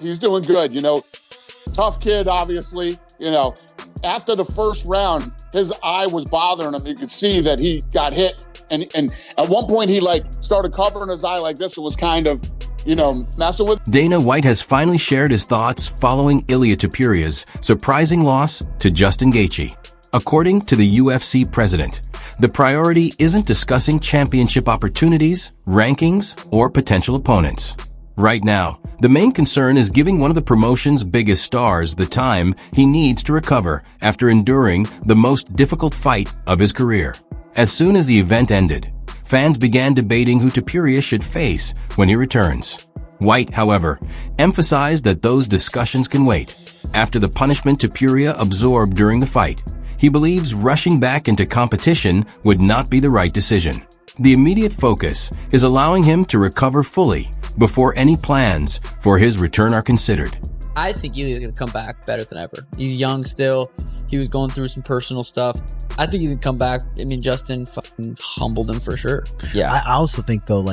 He's doing good, tough kid, obviously, after the first round, his eye was bothering him. You could see that he got hit. And at one point he started covering his eye like this. It was kind of, messing with. Dana White has finally shared his thoughts following Ilia Topuria's surprising loss to Justin Gaethje. According to the UFC President, the priority isn't discussing championship opportunities, rankings, or potential opponents. Right now, the main concern is giving one of the promotion's biggest stars the time he needs to recover after enduring the most difficult fight of his career. As soon as the event ended, fans began debating who Topuria should face when he returns. White, however, emphasized that those discussions can wait. After the punishment Topuria absorbed during the fight, he believes rushing back into competition would not be the right decision. The immediate focus is allowing him to recover fully before any plans for his return are considered. I think Ilia's going to come back better than ever. He's young still. He was going through some personal stuff. I think he's going to come back. I mean, Justin fucking humbled him for sure. Yeah. I also think, though,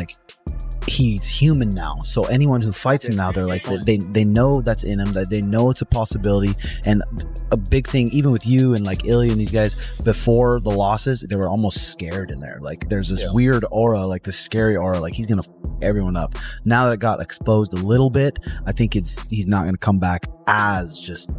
he's human now. So anyone who fights him now, they're they know that's in him, that they know it's a possibility. And a big thing, even with you and Ilia and these guys, before the losses, they were almost scared in there. There's this weird aura, this scary aura, he's going to f everyone up. Now that it got exposed a little bit, I think he's not going to come back as just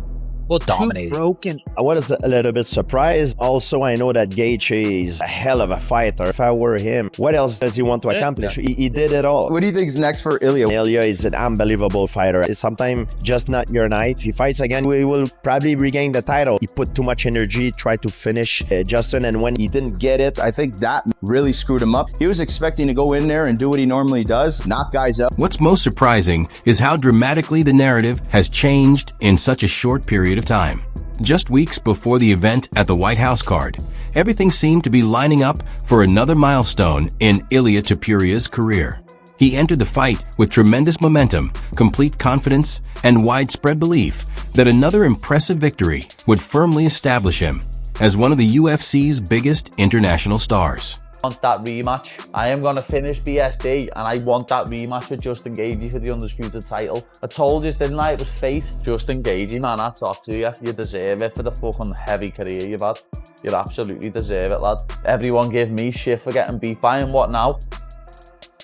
dominating. Broken. I was a little bit surprised. Also, I know that Gaethje is a hell of a fighter. If I were him, what else does he want to accomplish? Yeah. He did it all. What do you think is next for Ilia? Ilia is an unbelievable fighter. It's sometimes just not your night. If he fights again, we will probably regain the title. He put too much energy, tried to finish Justin, and when he didn't get it, I think that really screwed him up. He was expecting to go in there and do what he normally does, knock guys out. What's most surprising is how dramatically the narrative has changed in such a short period of time. Just weeks before the event at the White House Card, everything seemed to be lining up for another milestone in Ilia Topuria's career. He entered the fight with tremendous momentum, complete confidence, and widespread belief that another impressive victory would firmly establish him as one of the UFC's biggest international stars. I want that rematch. I am going to finish BSD and I want that rematch with Justin Gaethje for the undisputed title. I told you, didn't I? It was fate. Justin Gaethje, man, that's off to you. You deserve it for the fucking heavy career you've had. You absolutely deserve it, lad. Everyone gave me shit for getting beat by him. What now?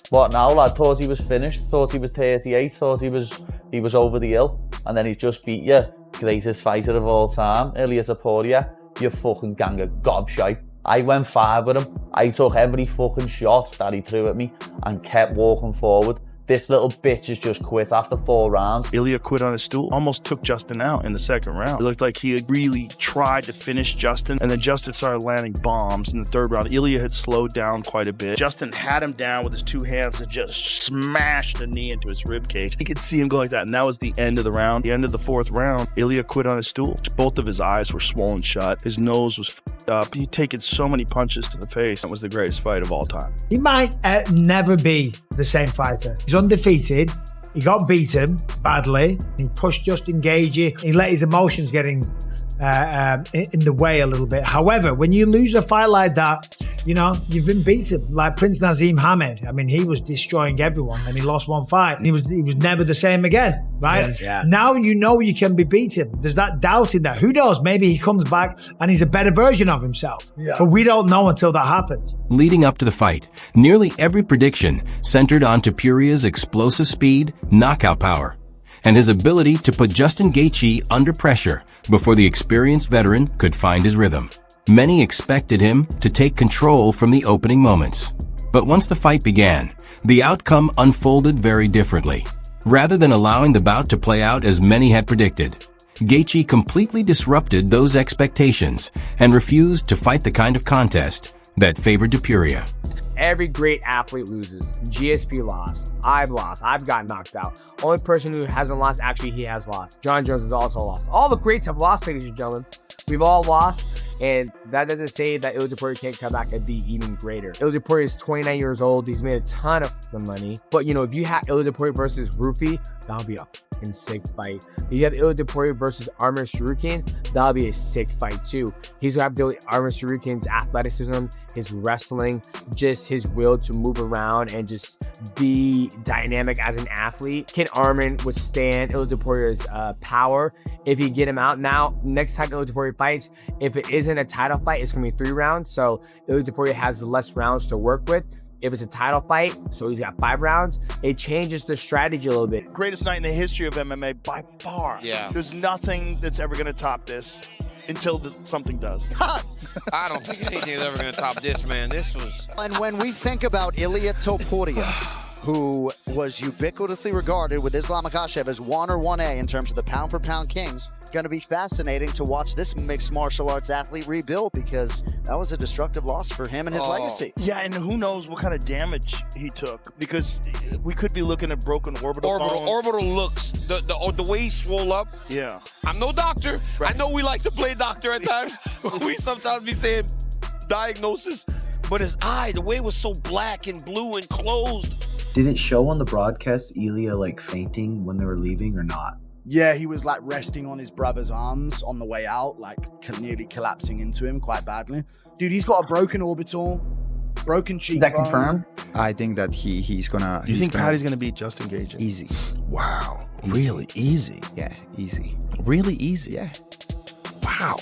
What now, lad? Thought he was finished. Thought he was 38. Thought he was over the hill. And then he's just beat you. Greatest fighter of all time, Ilia Topuria. You fucking gang of gobshite. I went 5 with him. I took every fucking shot that he threw at me and kept walking forward. This little bitch has just quit after 4 rounds. Ilia quit on his stool, almost took Justin out in the 2nd round. It looked like he had really tried to finish Justin, and then Justin started landing bombs in the 3rd round. Ilia had slowed down quite a bit. Justin had him down with his 2 hands and just smashed a knee into his rib cage. You could see him go like that, and that was the end of the round. The end of the 4th round, Ilia quit on his stool. Both of his eyes were swollen shut. His nose was f***ed up. He'd taken so many punches to the face. That was the greatest fight of all time. He might never be the same fighter. He's undefeated. He got beaten badly. He pushed Justin Gaethje. He let his emotions get in the way a little bit. However, when you lose a fight like that, you've been beaten. Like Prince Nazim Hamed. I mean, he was destroying everyone and he lost 1 fight. And he was never the same again, right? Yeah. Now you can be beaten. There's that doubt in that. Who knows? Maybe he comes back and he's a better version of himself. Yeah. But we don't know until that happens. Leading up to the fight, nearly every prediction centered on Topuria's explosive speed, knockout power, and his ability to put Justin Gaethje under pressure before the experienced veteran could find his rhythm. Many expected him to take control from the opening moments. But once the fight began, the outcome unfolded very differently. Rather than allowing the bout to play out as many had predicted, Gaethje completely disrupted those expectations and refused to fight the kind of contest that favored Topuria. Every great athlete loses. GSP lost. I've lost. I've gotten knocked out. Only person who hasn't lost, actually, he has lost. John Jones has also lost. All the greats have lost, ladies and gentlemen. We've all lost. And that doesn't say that Ilia Topuria can't come back and be even greater. Ilia Topuria is 29 years old. He's made a ton of money. But, you know, if you had Ilia Topuria versus Rufi, that would be a fucking sick fight. If you have Ilia Topuria versus Arman Tsarukyan, that would be a sick fight too. He's going to have Arman Tsarukyan's athleticism, his wrestling, just his will to move around and just be dynamic as an athlete. Can Arman withstand Ilia Topuria's power if you get him out? Now, next time Ilia Topuria fights, if it isn't a title fight, it's going to be 3 rounds. So Ilia Topuria has less rounds to work with. If it's a title fight, so he's got 5 rounds, it changes the strategy a little bit. Greatest night in the history of MMA by far. Yeah. There's nothing that's ever going to top this until something does. I don't think anything is ever going to top this, man. This was... And when we think about Ilia Topuria, who was ubiquitously regarded with Islam Makhachev as 1 or 1A in terms of the pound-for-pound kings, going to be fascinating to watch this mixed martial arts athlete rebuild, because that was a destructive loss for him and his legacy. Yeah, and who knows what kind of damage he took, because we could be looking at broken orbital bones. Orbital looks, the way he swole up. Yeah. I'm no doctor. Right. I know we like to play doctor at times. We sometimes be saying diagnosis, but his eye, the way it was so black and blue and closed. Did it show on the broadcast Ilia like fainting when they were leaving or not? Yeah, he was like resting on his brother's arms on the way out, like nearly collapsing into him quite badly. Dude, he's got a broken orbital, broken cheekbone. Is that confirmed? I think that he's gonna... You think Paddy's gonna beat Justin Gaethje? Easy. Wow. Really easy? Yeah, easy. Really easy? Yeah. Wow.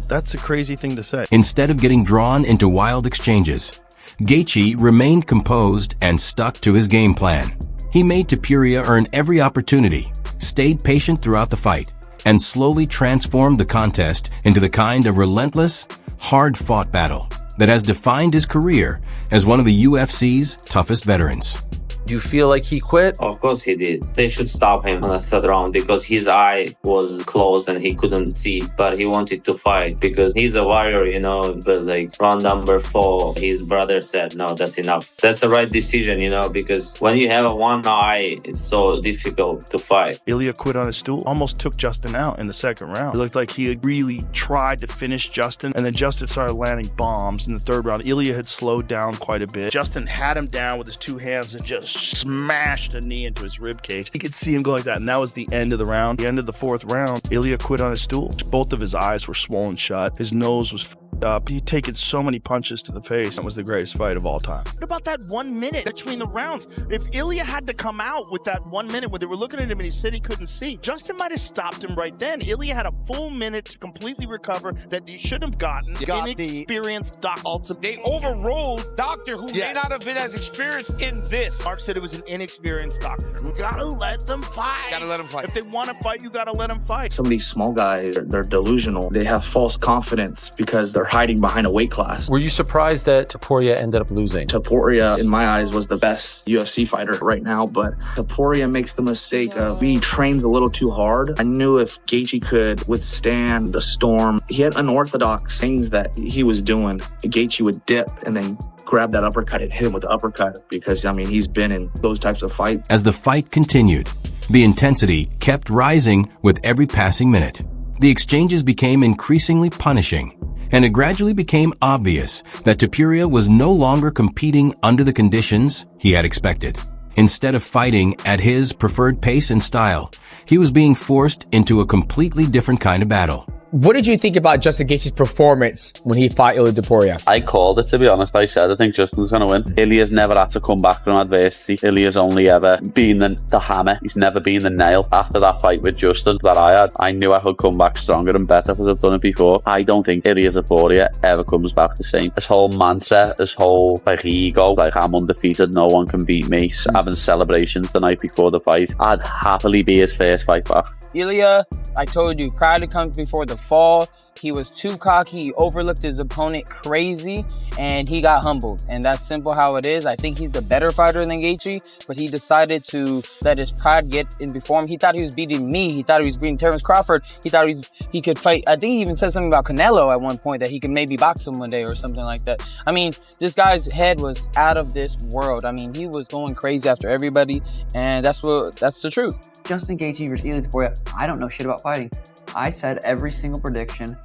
That's a crazy thing to say. Instead of getting drawn into wild exchanges, Gaethje remained composed and stuck to his game plan. He made Topuria earn every opportunity, stayed patient throughout the fight, and slowly transformed the contest into the kind of relentless, hard-fought battle that has defined his career as one of the UFC's toughest veterans. Do you feel like he quit? Of course he did. They should stop him on the 3rd round because his eye was closed and he couldn't see, but he wanted to fight because he's a warrior, you know. But like round number 4, his brother said, no, that's enough. That's the right decision, you know, because when you have a one eye, it's so difficult to fight. Ilia quit on his stool, almost took Justin out in the 2nd round. It looked like he had really tried to finish Justin, and then Justin started landing bombs in the 3rd round. Ilia had slowed down quite a bit. Justin had him down with his 2 hands and just smashed a knee into his rib cage. You could see him go like that, and that was the end of the round. The end of the 4th round, Ilia quit on his stool. Both of his eyes were swollen shut. His nose was up. He'd taken so many punches to the face. That was the greatest fight of all time. What about that 1 minute between the rounds? If Ilia had to come out with that 1 minute when they were looking at him and he said he couldn't see, Justin might have stopped him right then. Ilia had a full minute to completely recover that he should have gotten. Inexperienced doctor. They overruled doctor who may not have been as experienced in this. Mark said it was an inexperienced doctor. You gotta let them fight. Gotta let them fight. If they want to fight, you gotta let them fight. Some of these small guys, they're delusional. They have false confidence because they're hiding behind a weight class. Were you surprised that Topuria ended up losing? Topuria, in my eyes, was the best UFC fighter right now, but Topuria makes the mistake of he trains a little too hard. I knew if Gaethje could withstand the storm, he had unorthodox things that he was doing. Gaethje would dip and then grab that uppercut and hit him with the uppercut because, I mean, he's been in those types of fights. As the fight continued, the intensity kept rising with every passing minute. The exchanges became increasingly punishing, and it gradually became obvious that Topuria was no longer competing under the conditions he had expected. Instead of fighting at his preferred pace and style, he was being forced into a completely different kind of battle. What did you think about Justin Gaethje's performance when he fought Ilia Topuria? I called it, to be honest. I said I think Justin's going to win. Ilia's never had to come back from adversity. Ilia's only ever been the hammer. He's never been the nail. After that fight with Justin that I had, I knew I could come back stronger and better because I've done it before. I don't think Ilia Topuria ever comes back the same. His whole mindset, his whole ego, like I'm undefeated, no one can beat me. Having celebrations the night before the fight, I'd happily be his first fight back. Ilia, I told you, pride comes before the fall. He was too cocky. He overlooked his opponent crazy, and he got humbled. And that's simple how it is. I think he's the better fighter than Gaethje, but he decided to let his pride get in before him. He thought he was beating me. He thought he was beating Terrence Crawford. He thought he could fight. I think he even said something about Canelo at one point, that he could maybe box him one day or something like that. I mean, this guy's head was out of this world. I mean, he was going crazy after everybody, and that's the truth. Justin Gaethje versus Ilia Topuria, I don't know shit about fighting. I said every single prediction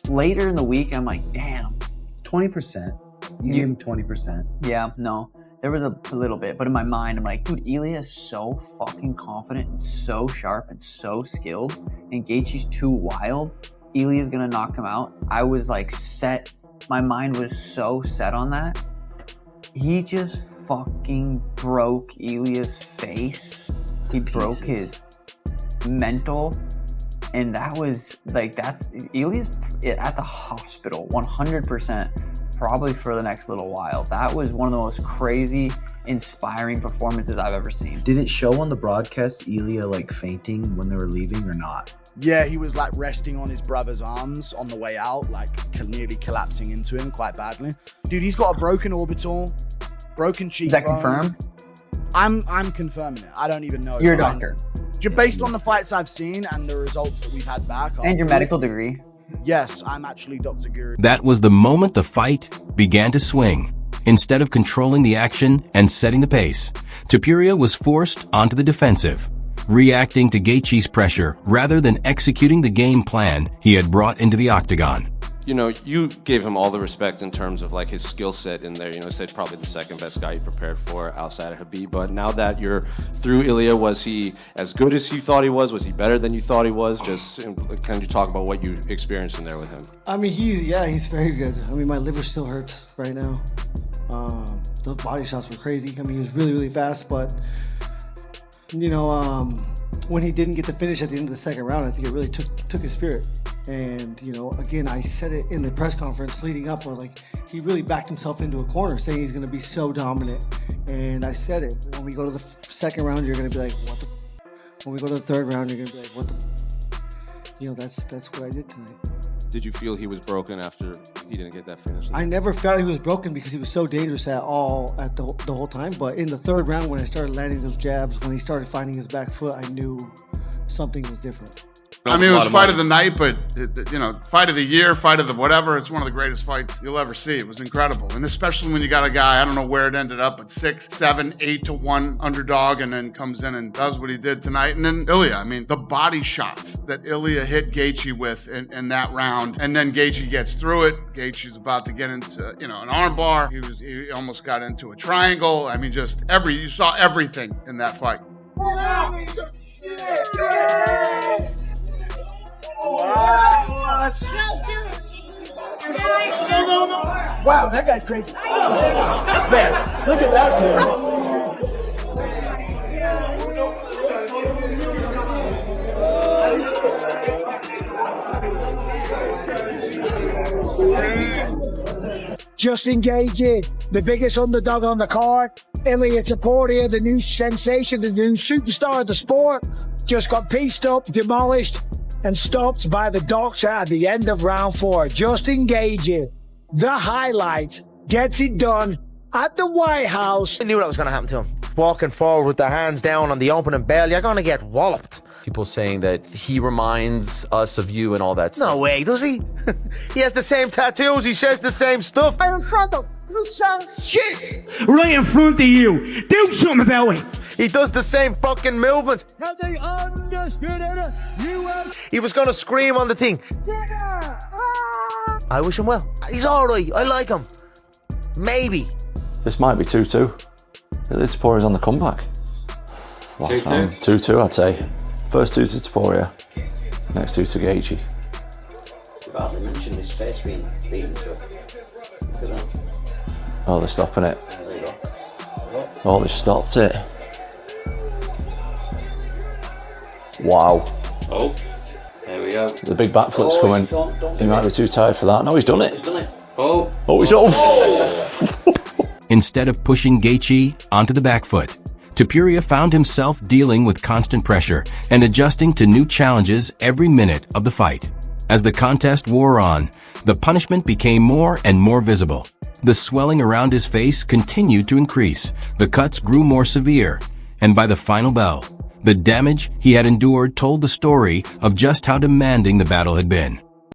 Later in the week, I'm like, damn. 20%. You gave him 20%. Yeah, no. There was a little bit, but in my mind, I'm like, dude, Ilia is so fucking confident and so sharp and so skilled, and Gaethje's too wild. Ilia's gonna knock him out. I was like set. My mind was so set on that. He just fucking broke Ilia's face. He broke his mental, and that was like, Ilia's at the hospital 100%. Probably for the next little while. That was one of the most crazy, inspiring performances I've ever seen. Did it show on the broadcast Ilia like fainting when they were leaving or not? Yeah, he was like resting on his brother's arms on the way out, like nearly collapsing into him quite badly. Dude, he's got a broken orbital, broken cheekbone. Is that confirmed? I'm confirming it. I don't even know. You're a doctor. Just based on the fights I've seen and the results that we've had back. And your medical degree. Yes, I'm actually Dr. Guru. That was the moment the fight began to swing. Instead of controlling the action and setting the pace, Topuria was forced onto the defensive, reacting to Gaethje's pressure rather than executing the game plan he had brought into the octagon. You know, you gave him all the respect in terms of like his skill set in there. You know, said probably the second best guy you prepared for outside of Khabib. But now that you're through Ilia, was he as good as you thought he was? Was he better than you thought he was? Just can you talk about what you experienced in there with him? I mean, he's very good. I mean, my liver still hurts right now. Those body shots were crazy. I mean, he was really, really fast, but you know, when he didn't get the finish at the end of the second round, I think it really took his spirit. And, you know, again, I said it in the press conference leading up. I was like, he really backed himself into a corner saying he's going to be so dominant. And I said it. When we go to the second round, you're going to be like, what the When we go to the third round, you're going to be like, what the You know, that's what I did tonight. Did you feel he was broken after he didn't get that finish? I never felt he was broken because he was so dangerous at the whole time. But in the third round, when I started landing those jabs, when he started finding his back foot, I knew something was different. I mean, it was fight of the night, but, you know, fight of the year, fight of the whatever. It's one of the greatest fights you'll ever see. It was incredible. And especially when you got a guy, I don't know where it ended up, but 6, 7, 8-1 underdog, and then comes in and does what he did tonight. And then Ilia, I mean, the body shots that Ilia hit Gaethje with in that round, and then Gaethje gets through it. Gaethje's about to get into, you know, an arm bar. He almost got into a triangle. I mean, just you saw everything in that fight. Wow, that guy's crazy. Man, look at that man. Justin Gaethje, the biggest underdog on the card. Ilia Topuria, the new sensation, the new superstar of the sport, just got pieced up, demolished, and stopped by the doctor at the end of round 4. Justin Gaethje, the highlight, gets it done at the White House. I knew that was going to happen to him. Walking forward with their hands down on the opening bell, you're going to get walloped. People saying that he reminds us of you and all that stuff. No way, does he? He has the same tattoos, he says the same stuff. In front of some shit. Right in front of you. Do something about it. He does the same fucking movements. Have they understood it? He was going to scream on the thing. I wish him well. He's all right. I like him. Maybe. This might be 2-2. Ilia Topuria's on the comeback. 2-2? 2-2, I'd say. First 2 to Topuria, next 2 to Gaethje. You've hardly mentioned his face being beaten to it. Look at that. Oh, they're stopping it. There you go. Oh, they stopped it. Wow. Oh, there we go. The big back flip's coming. He might be too tired for that. No, he's done it. He's done it. Oh. Oh, he's done. Instead of pushing Gaethje onto the back foot, Topuria found himself dealing with constant pressure and adjusting to new challenges every minute of the fight. As the contest wore on, the punishment became more and more visible. The swelling around his face continued to increase, the cuts grew more severe, and by the final bell, the damage he had endured told the story of just how demanding the battle had been.